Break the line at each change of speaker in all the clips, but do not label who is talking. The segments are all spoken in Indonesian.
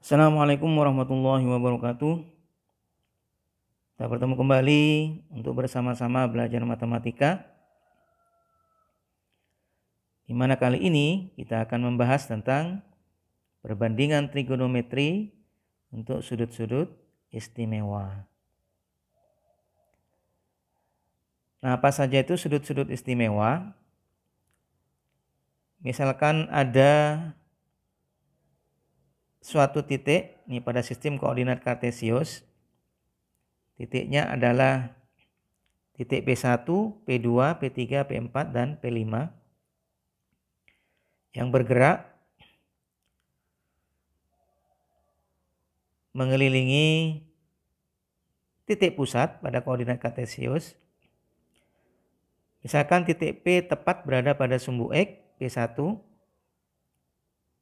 Assalamualaikum warahmatullahi wabarakatuh. Kita bertemu kembali untuk bersama-sama belajar matematika. Di mana kali ini kita akan membahas tentang perbandingan trigonometri untuk sudut-sudut istimewa. Nah, apa saja itu sudut-sudut istimewa? Misalkan ada suatu titik, ini pada sistem koordinat kartesius, titiknya adalah titik P1, P2, P3, P4, dan P5 yang bergerak mengelilingi titik pusat pada koordinat kartesius. Misalkan titik P tepat berada pada sumbu X, P1,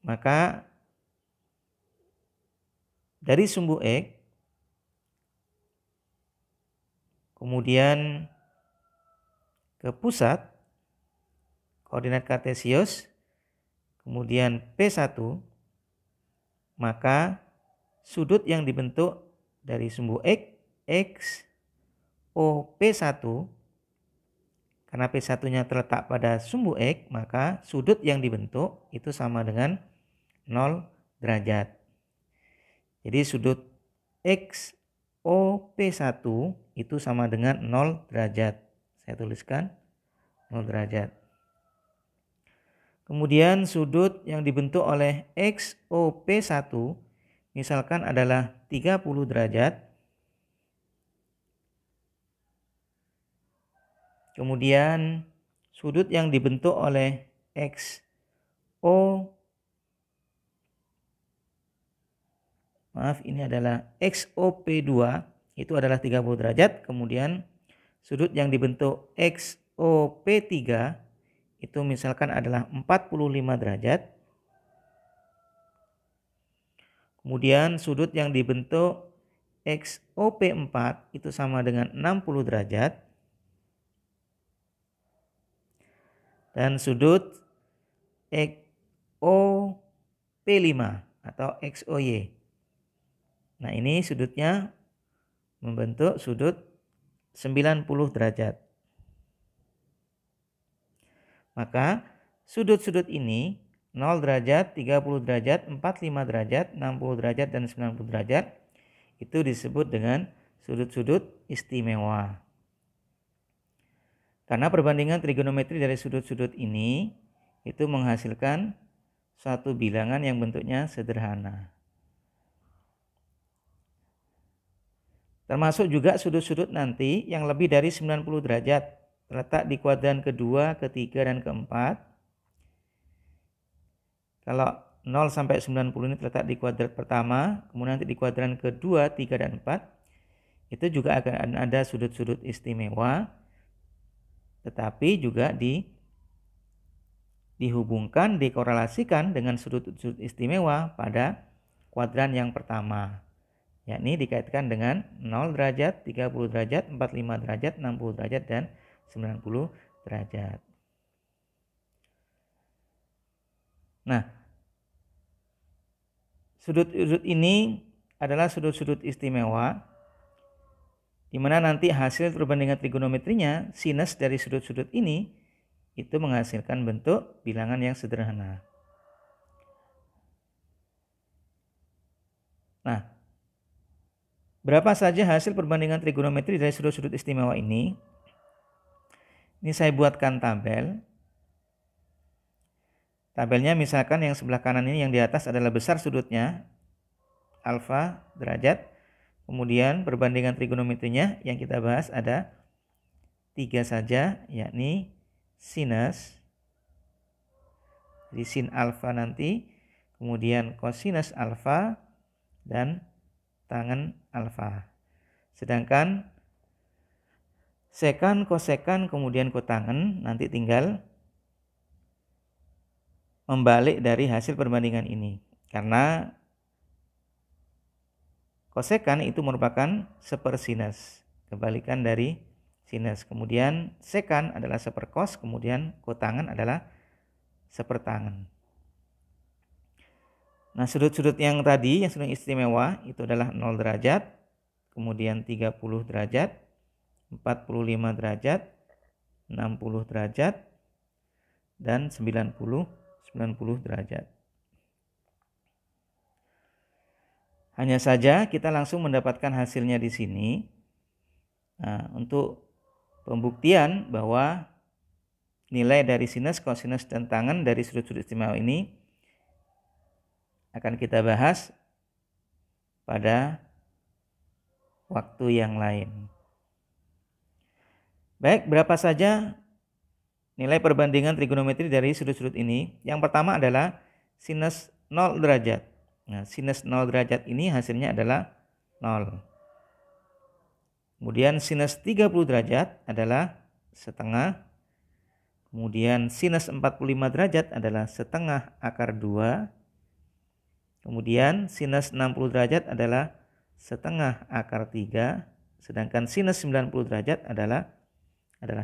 maka dari sumbu X, kemudian ke pusat koordinat kartesius, kemudian P1, maka sudut yang dibentuk dari sumbu X, X, O, P1, karena P1-nya terletak pada sumbu X, maka sudut yang dibentuk itu sama dengan 0 derajat. Jadi sudut X, O, P1 itu sama dengan 0 derajat. Saya tuliskan 0 derajat. Kemudian sudut yang dibentuk oleh X, O, P1 misalkan adalah 30 derajat. Kemudian sudut yang dibentuk oleh X, O, ini adalah XOP2 itu adalah 30 derajat. Kemudian sudut yang dibentuk XOP3 itu misalkan adalah 45 derajat. Kemudian sudut yang dibentuk XOP4 itu sama dengan 60 derajat. Dan sudut XOP5 atau XOY. Nah, ini sudutnya membentuk sudut 90 derajat. Maka sudut-sudut ini 0 derajat, 30 derajat, 45 derajat, 60 derajat, dan 90 derajat itu disebut dengan sudut-sudut istimewa. Karena perbandingan trigonometri dari sudut-sudut ini itu menghasilkan suatu bilangan yang bentuknya sederhana. Termasuk juga sudut-sudut nanti yang lebih dari 90 derajat terletak di kuadran kedua, ketiga, dan keempat. Kalau 0 sampai 90 ini terletak di kuadran pertama, kemudian nanti di kuadran kedua, 3, dan 4. Itu juga akan ada sudut-sudut istimewa, tetapi juga dihubungkan, dikorelasikan dengan sudut-sudut istimewa pada kuadran yang pertama. Yakni dikaitkan dengan 0 derajat, 30 derajat, 45 derajat, 60 derajat, dan 90 derajat. Nah, sudut-sudut ini adalah sudut-sudut istimewa, di mana nanti hasil perbandingan trigonometrinya, sinus dari sudut-sudut ini, itu menghasilkan bentuk bilangan yang sederhana. Nah, berapa saja hasil perbandingan trigonometri dari sudut-sudut istimewa ini? Ini saya buatkan tabel. Tabelnya misalkan yang sebelah kanan ini yang di atas adalah besar sudutnya, alfa derajat. Kemudian perbandingan trigonometrinya yang kita bahas ada 3 saja, yakni sinus, jadi sin alfa nanti, kemudian kosinus alfa, dan tangen alfa. Sedangkan sekan, kosekan, kemudian kotangen nanti tinggal membalik dari hasil perbandingan ini. Karena kosekan itu merupakan sepersinus, kebalikan dari sinus. Kemudian sekan adalah seperkos, kemudian kotangen adalah sepertangen. Nah, sudut-sudut yang tadi yang sudut istimewa itu adalah 0 derajat, kemudian 30 derajat, 45 derajat, 60 derajat, dan 90 derajat. Hanya saja kita langsung mendapatkan hasilnya di sini. Nah, untuk pembuktian bahwa nilai dari sinus, kosinus, dan tangen dari sudut-sudut istimewa ini akan kita bahas pada waktu yang lain. Baik, berapa saja nilai perbandingan trigonometri dari sudut-sudut ini? Yang pertama adalah sinus 0 derajat. Nah, sinus 0 derajat ini hasilnya adalah 0. Kemudian sinus 30 derajat adalah setengah. Kemudian sinus 45 derajat adalah setengah akar 2. Kemudian sinus 60 derajat adalah setengah akar 3. Sedangkan sinus 90 derajat adalah 1.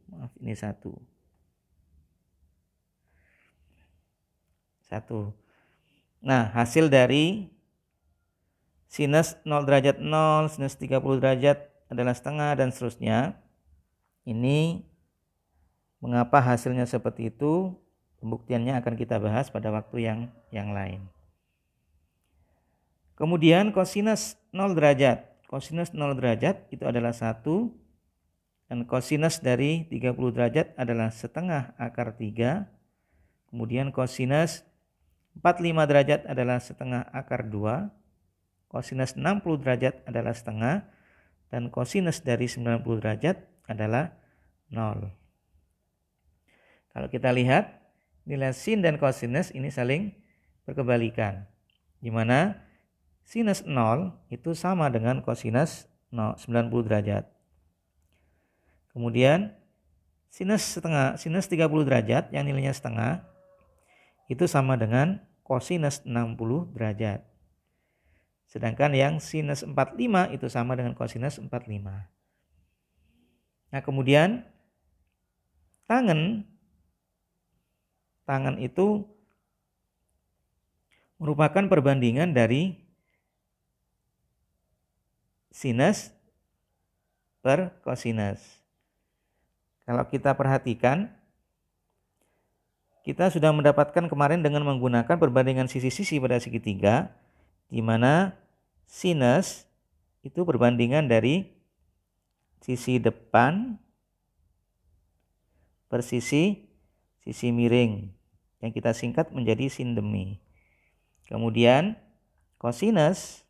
Maaf, ini 1. Nah, hasil dari sinus 0 derajat 0, sinus 30 derajat adalah setengah, dan seterusnya. Ini mengapa hasilnya seperti itu? Pembuktiannya akan kita bahas pada waktu yang lain. Kemudian kosinus 0 derajat. Kosinus 0 derajat itu adalah 1. Dan kosinus dari 30 derajat adalah setengah akar 3. Kemudian kosinus 45 derajat adalah setengah akar 2. Kosinus 60 derajat adalah setengah. Dan kosinus dari 90 derajat adalah 0. Kalau kita lihat, nilai sin dan kosinus ini saling berkebalikan. Di mana sinus 0 itu sama dengan kosinus 90 derajat. Kemudian sinus 30 derajat yang nilainya setengah itu sama dengan kosinus 60 derajat. Sedangkan yang sinus 45 itu sama dengan kosinus 45. Nah, kemudian tangen itu merupakan perbandingan dari sinus per kosinus. Kalau kita perhatikan, kita sudah mendapatkan kemarin dengan menggunakan perbandingan sisi-sisi pada segitiga, di mana sinus itu perbandingan dari sisi depan per sisi miring, yang kita singkat menjadi sin demi. Kemudian kosinus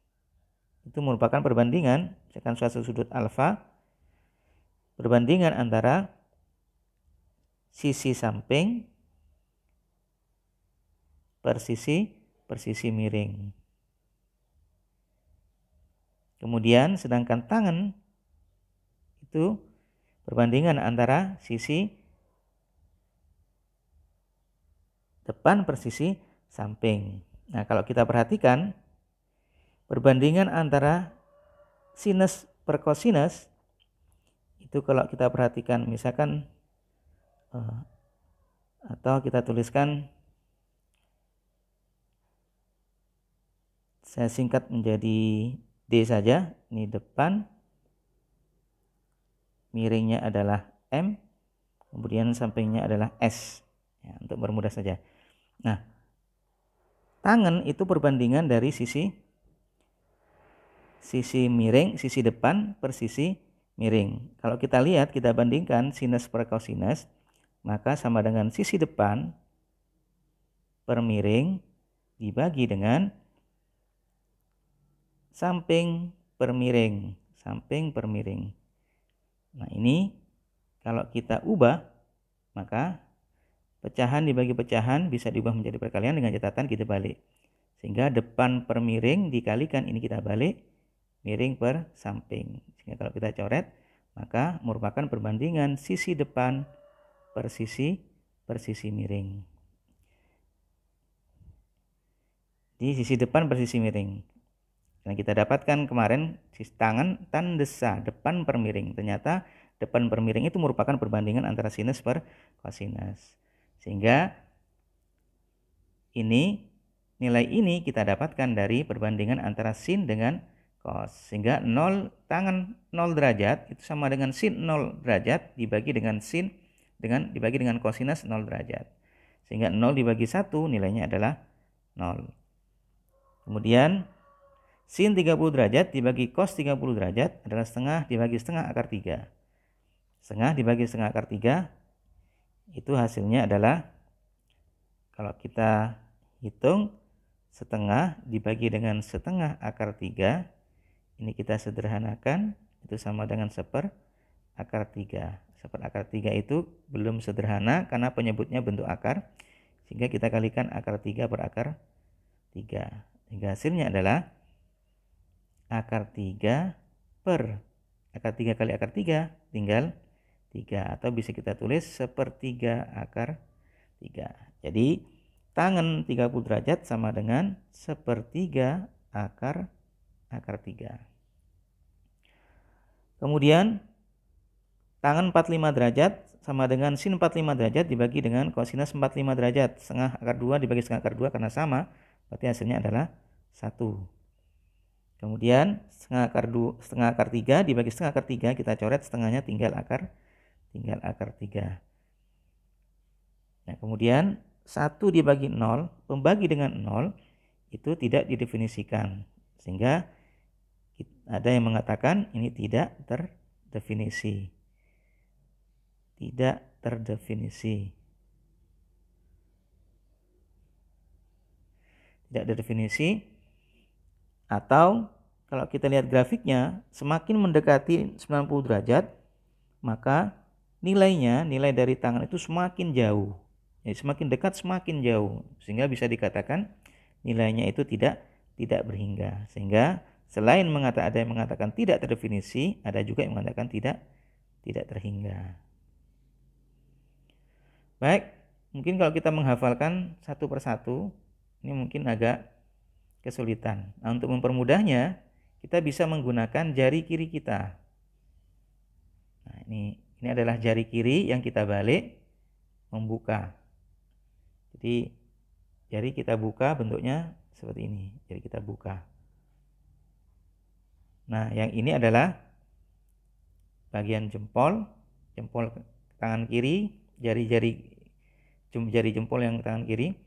itu merupakan perbandingan, misalkan suatu sudut alfa, perbandingan antara sisi samping per sisi miring. Kemudian sedangkan tangen itu perbandingan antara sisi depan per sisi samping. Nah, kalau kita perhatikan perbandingan antara sinus per kosinus itu, kalau kita perhatikan misalkan atau kita tuliskan, saya singkat menjadi D saja. Ini depan, miringnya adalah M, kemudian sampingnya adalah S, ya, untuk bermudah saja. Nah, tangen itu perbandingan dari sisi miring, sisi depan per sisi miring. Kalau kita lihat, kita bandingkan sinus per kosinus, maka sama dengan sisi depan per miring dibagi dengan samping per miring. Nah, ini kalau kita ubah, maka pecahan dibagi pecahan bisa diubah menjadi perkalian dengan catatan kita balik. Sehingga depan per miring dikalikan, ini kita balik, miring per samping. Sehingga kalau kita coret, maka merupakan perbandingan sisi depan per sisi miring. Di sisi depan per sisi miring. Yang kita dapatkan kemarin, tangan tan desa depan per miring. Ternyata depan per miring itu merupakan perbandingan antara sinus per kosinus. Sehingga ini nilai ini kita dapatkan dari perbandingan antara sin dengan cos. Sehingga tangan 0 derajat itu sama dengan sin 0 derajat dibagi dengan kosinus 0 derajat. Sehingga 0 dibagi 1 nilainya adalah 0. Kemudian sin 30 derajat dibagi cos 30 derajat adalah setengah dibagi setengah akar 3. Setengah dibagi setengah akar 3 itu hasilnya adalah, kalau kita hitung, setengah dibagi dengan setengah akar 3, ini kita sederhanakan, itu sama dengan seper akar 3. Seper akar 3 itu belum sederhana karena penyebutnya bentuk akar, sehingga kita kalikan akar 3 per akar 3. Sehingga hasilnya adalah akar 3 per akar 3 kali akar 3 tinggal 3, atau bisa kita tulis sepertiga akar 3. Jadi tangan 30 derajat sama dengan sepertiga akar 3. Kemudian tangan 45 derajat sama dengan sin 45 derajat dibagi dengan kosinus 45 derajat. Setengah akar 2 dibagi setengah akar 2 karena sama, berarti hasilnya adalah 1. Kemudian setengah akar 3 dibagi setengah akar 3, kita coret setengahnya tinggal akar 3. Nah, kemudian 1 dibagi 0, pembagi dengan 0 itu tidak didefinisikan. Sehingga ada yang mengatakan ini tidak terdefinisi. Tidak terdefinisi. Tidak terdefinisi, atau kalau kita lihat grafiknya, semakin mendekati 90 derajat, maka nilai dari tangan itu semakin jauh. Jadi semakin dekat semakin jauh, sehingga bisa dikatakan nilainya itu tidak berhingga. Sehingga selain ada yang mengatakan tidak terdefinisi, ada juga yang mengatakan tidak terhingga. Baik, mungkin kalau kita menghafalkan satu persatu, ini mungkin agak kesulitan. Nah, untuk mempermudahnya, kita bisa menggunakan jari kiri kita. Nah, ini adalah jari kiri yang kita balik membuka. Jadi jari kita buka bentuknya seperti ini. Jari kita buka. Nah, yang ini adalah bagian jempol tangan kiri, jari jempol yang tangan kiri.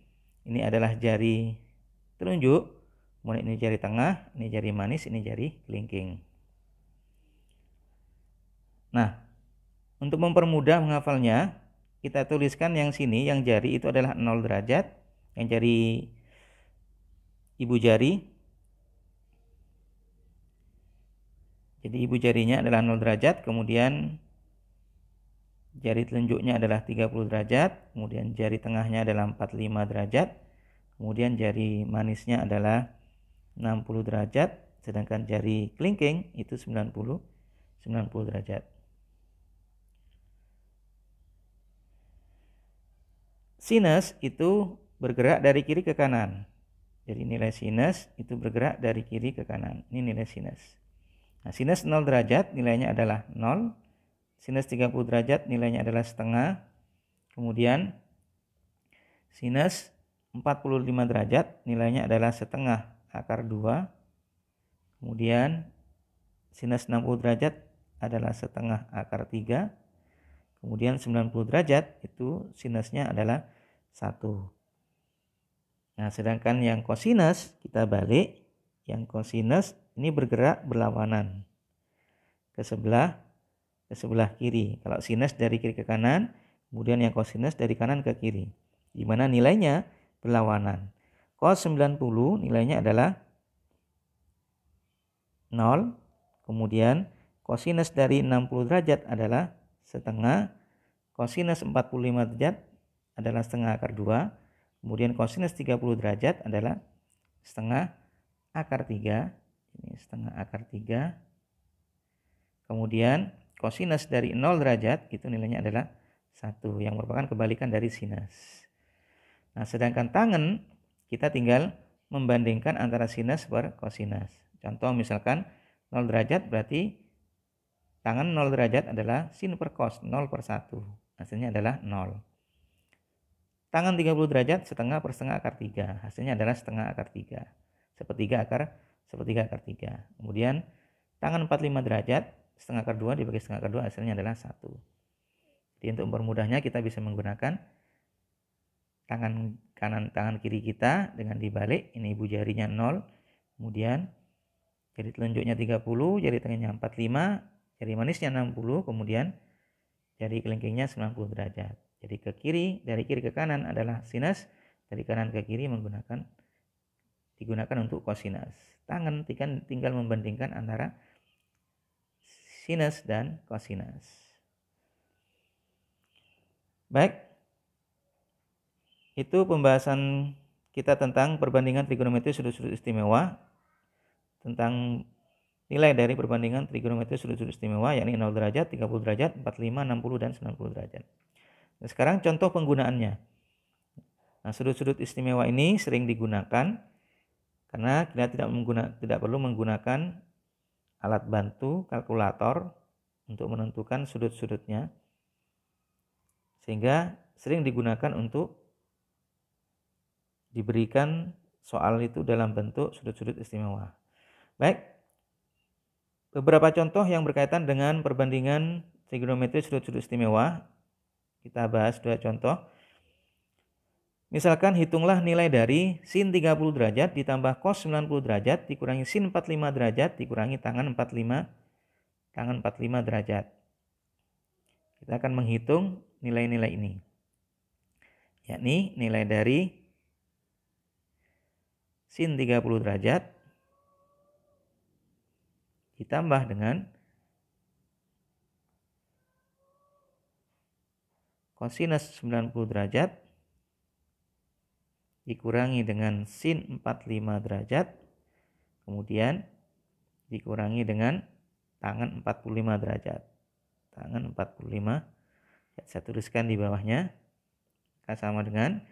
Ini adalah jari telunjuk, kemudian ini jari tengah, ini jari manis, ini jari kelingking. Nah, untuk mempermudah menghafalnya, kita tuliskan yang sini, yang jari itu adalah 0 derajat, yang jari ibu jari. Jadi ibu jarinya adalah 0 derajat, kemudian jari telunjuknya adalah 30 derajat, kemudian jari tengahnya adalah 45 derajat, kemudian jari manisnya adalah 60 derajat, sedangkan jari kelingking itu 90 derajat. Sinus itu bergerak dari kiri ke kanan. Jadi nilai sinus itu bergerak dari kiri ke kanan. Ini nilai sinus. Nah, sinus 0 derajat nilainya adalah 0. Sinus 30 derajat nilainya adalah setengah. Kemudian sinus 45 derajat nilainya adalah setengah akar 2. Kemudian sinus 60 derajat adalah setengah akar 3. Kemudian 90 derajat itu sinusnya adalah 1. Nah, sedangkan yang kosinus kita balik, yang kosinus ini bergerak berlawanan ke sebelah kiri. Kalau sinus dari kiri ke kanan, kemudian yang kosinus dari kanan ke kiri, di mana nilainya berlawanan. Cos 90 nilainya adalah 0, kemudian kosinus dari 60 derajat adalah setengah, kosinus 45 derajat adalah setengah akar 2, kemudian kosinus 30 derajat adalah setengah akar 3, ini setengah akar 3. Kemudian kosinus dari 0 derajat itu nilainya adalah 1, yang merupakan kebalikan dari sinus. Nah, sedangkan tangan kita tinggal membandingkan antara sinus per kosinus. Contoh misalkan 0 derajat berarti tangan 0 derajat adalah sin per cos, 0 per 1. Hasilnya adalah 0. tangan 30 derajat setengah per setengah akar 3. Hasilnya adalah setengah akar 3. Sepertiga akar 3. Kemudian tangan 45 derajat setengah akar 2 dibagi setengah akar 2 hasilnya adalah 1. Jadi untuk mempermudahnya kita bisa menggunakan tangan kanan, tangan kiri kita dengan dibalik. Ini ibu jarinya 0. Kemudian jari telunjuknya 30, jari tengahnya 45, jari manisnya 60, kemudian jari kelingkingnya 90 derajat. Jadi ke kiri, dari kiri ke kanan adalah sinus, dari kanan ke kiri digunakan untuk kosinus. Tangan tinggal membandingkan antara sinus dan kosinus. Baik, itu pembahasan kita tentang perbandingan trigonometri sudut-sudut istimewa, tentang nilai dari perbandingan trigonometri sudut-sudut istimewa, yakni 0 derajat, 30 derajat, 45, 60, dan 90 derajat. Nah, sekarang contoh penggunaannya. Nah, sudut-sudut istimewa ini sering digunakan karena kita tidak perlu menggunakan alat bantu kalkulator untuk menentukan sudut-sudutnya, sehingga sering digunakan untuk diberikan soal itu dalam bentuk sudut-sudut istimewa. Baik, beberapa contoh yang berkaitan dengan perbandingan trigonometri sudut-sudut istimewa. Kita bahas 2 contoh. Misalkan hitunglah nilai dari sin 30 derajat ditambah cos 90 derajat dikurangi sin 45 derajat dikurangi tangan 45 derajat. Kita akan menghitung nilai-nilai ini. Yakni nilai dari sin 30 derajat ditambah dengan kosinus 90 derajat dikurangi dengan sin 45 derajat, kemudian dikurangi dengan tangan 45 derajat. Tangan 45, saya tuliskan di bawahnya, sama dengan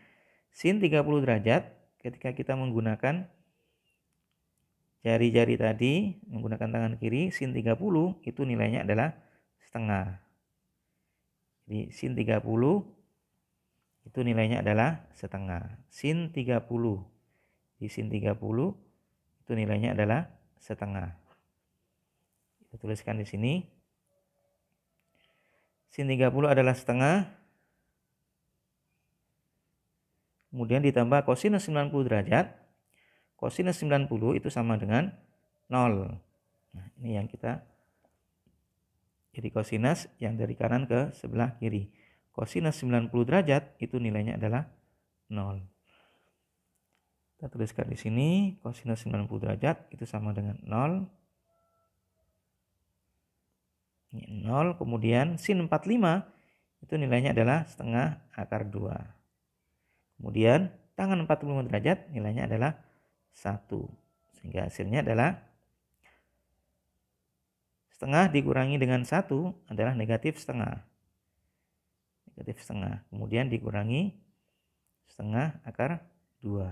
sin 30 derajat. Ketika kita menggunakan jari-jari tadi, menggunakan tangan kiri, sin 30 itu nilainya adalah setengah. Jadi sin 30 itu nilainya adalah setengah. Sin 30 di sin 30 itu nilainya adalah setengah. Kita tuliskan di sini. Sin 30 adalah setengah. Kemudian ditambah kosinus 90 derajat. Kosinus 90 itu sama dengan 0. Nah, ini yang kita jadi kosinus yang dari kanan ke sebelah kiri. Kosinus 90 derajat itu nilainya adalah 0. Kita tuliskan di sini kosinus 90 derajat itu sama dengan 0. Ini 0, kemudian sin 45 itu nilainya adalah setengah akar 2. Kemudian tangan 45 derajat nilainya adalah 1. Sehingga hasilnya adalah setengah dikurangi dengan 1 adalah negatif setengah. Negatif setengah, kemudian dikurangi setengah akar 2.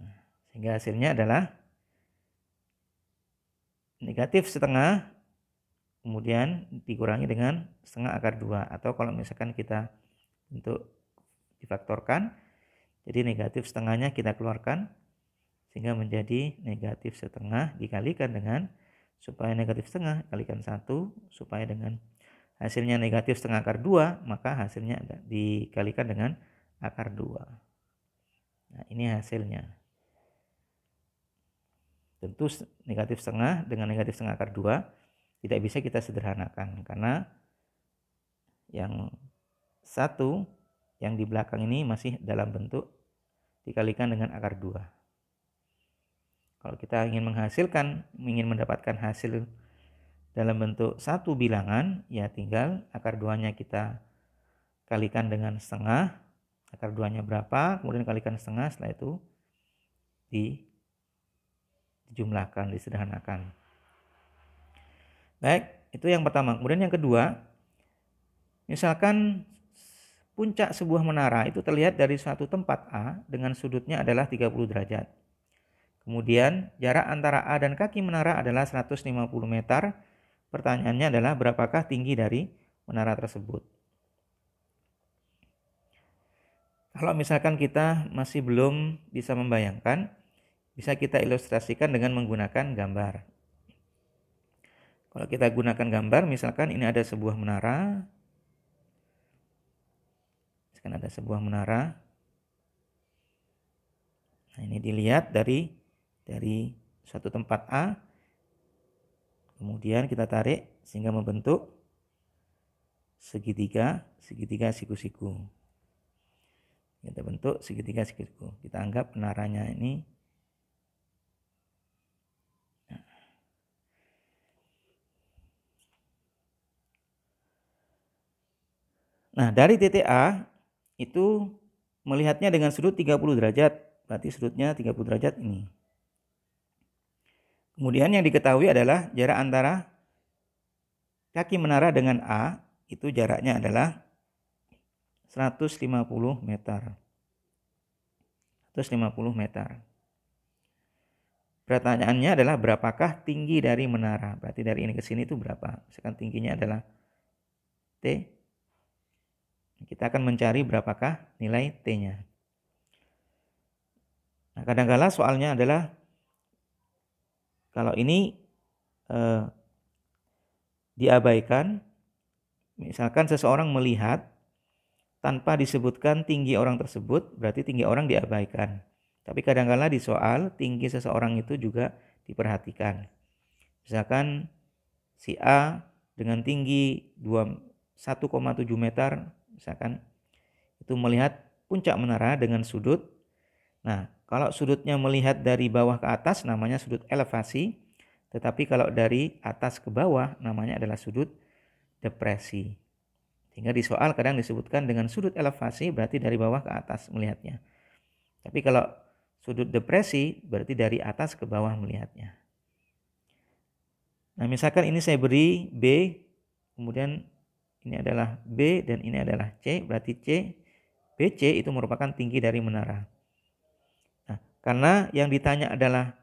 Nah, sehingga hasilnya adalah negatif setengah, kemudian dikurangi dengan setengah akar 2. Atau kalau misalkan kita untuk difaktorkan, jadi negatif setengahnya kita keluarkan, sehingga menjadi negatif setengah dikalikan dengan, supaya negatif setengah kalikan 1, supaya dengan hasilnya negatif setengah akar 2, maka hasilnya dikalikan dengan akar 2. Nah, ini hasilnya. Tentu negatif setengah dengan negatif setengah akar 2 tidak bisa kita sederhanakan, karena yang satu yang di belakang ini masih dalam bentuk dikalikan dengan akar 2. Kalau kita ingin mendapatkan hasil dalam bentuk satu bilangan, ya tinggal akar 2-nya kita kalikan dengan setengah. Akar 2-nya berapa, kemudian kalikan setengah, setelah itu dijumlahkan, disederhanakan. Baik, itu yang pertama. Kemudian yang kedua, misalkan puncak sebuah menara itu terlihat dari suatu tempat A dengan sudutnya adalah 30 derajat. Kemudian jarak antara A dan kaki menara adalah 150 meter. Pertanyaannya adalah berapakah tinggi dari menara tersebut. Kalau misalkan kita masih belum bisa membayangkan, bisa kita ilustrasikan dengan menggunakan gambar. Kalau kita gunakan gambar, misalkan ini ada sebuah menara. Misalkan ada sebuah menara. Nah, ini dilihat dari suatu tempat A. Kemudian kita tarik sehingga membentuk segitiga siku-siku. Kita bentuk segitiga siku-siku. Kita anggap menaranya ini. Nah, dari titik A itu melihatnya dengan sudut 30 derajat. Berarti sudutnya 30 derajat ini. Kemudian yang diketahui adalah jarak antara kaki menara dengan A itu jaraknya adalah 150 meter. 150 meter. Pertanyaannya adalah berapakah tinggi dari menara? Berarti dari ini ke sini itu berapa? Misalkan tingginya adalah T. Kita akan mencari berapakah nilai T-nya. Nah, kadang-kala soalnya adalah kalau ini diabaikan, misalkan seseorang melihat tanpa disebutkan tinggi orang tersebut, berarti tinggi orang diabaikan. Tapi kadang-kala di soal tinggi seseorang itu juga diperhatikan. Misalkan si A dengan tinggi 1,7 meter, misalkan itu melihat puncak menara dengan sudut. Nah, kalau sudutnya melihat dari bawah ke atas namanya sudut elevasi, tetapi kalau dari atas ke bawah namanya adalah sudut depresi. Sehingga di soal kadang disebutkan dengan sudut elevasi berarti dari bawah ke atas melihatnya. Tapi kalau sudut depresi berarti dari atas ke bawah melihatnya. Nah, misalkan ini saya beri B, kemudian ini adalah B dan ini adalah C, berarti BC itu merupakan tinggi dari menara. Nah, karena yang ditanya adalah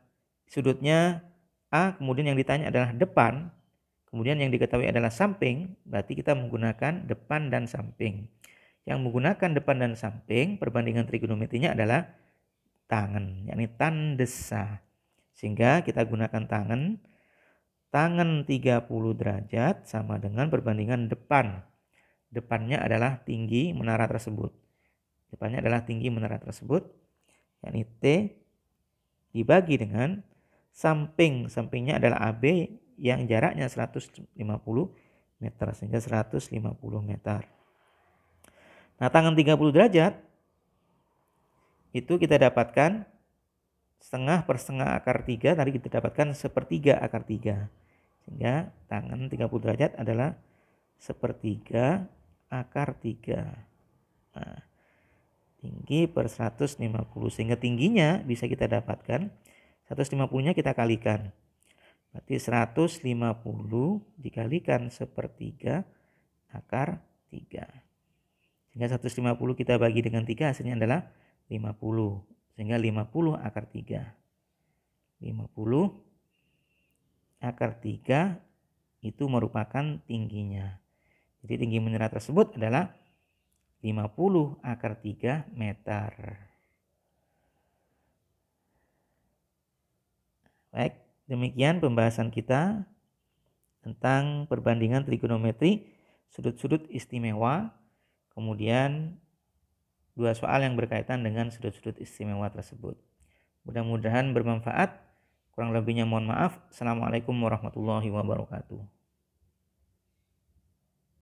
sudutnya A, kemudian yang ditanya adalah depan, kemudian yang diketahui adalah samping, berarti kita menggunakan depan dan samping. Yang menggunakan depan dan samping, perbandingan trigonometrinya adalah tangan, yakni tan desa. Sehingga kita gunakan tangan 30 derajat sama dengan perbandingan depan. Depannya adalah tinggi menara tersebut. Depannya adalah tinggi menara tersebut, yakni T dibagi dengan samping. Sampingnya adalah AB yang jaraknya 150 meter, sehingga 150 meter. Nah, tangan 30 derajat itu kita dapatkan setengah per setengah akar 3, tadi kita dapatkan sepertiga akar 3. Sehingga tangan 30 derajat adalah sepertiga akar 3. Nah, tinggi per 150, sehingga tingginya bisa kita dapatkan 150-nya kita kalikan. Berarti 150 dikalikan sepertiga akar 3. Sehingga 150 kita bagi dengan 3 hasilnya adalah 50. Sehingga 50 akar 3. 50 akar 3 itu merupakan tingginya. Jadi tinggi menara tersebut adalah 50 akar 3 meter. Baik, demikian pembahasan kita tentang perbandingan trigonometri sudut-sudut istimewa. Kemudian dua soal yang berkaitan dengan sudut-sudut istimewa tersebut. Mudah-mudahan bermanfaat. Kurang lebihnya mohon maaf. Assalamualaikum warahmatullahi wabarakatuh.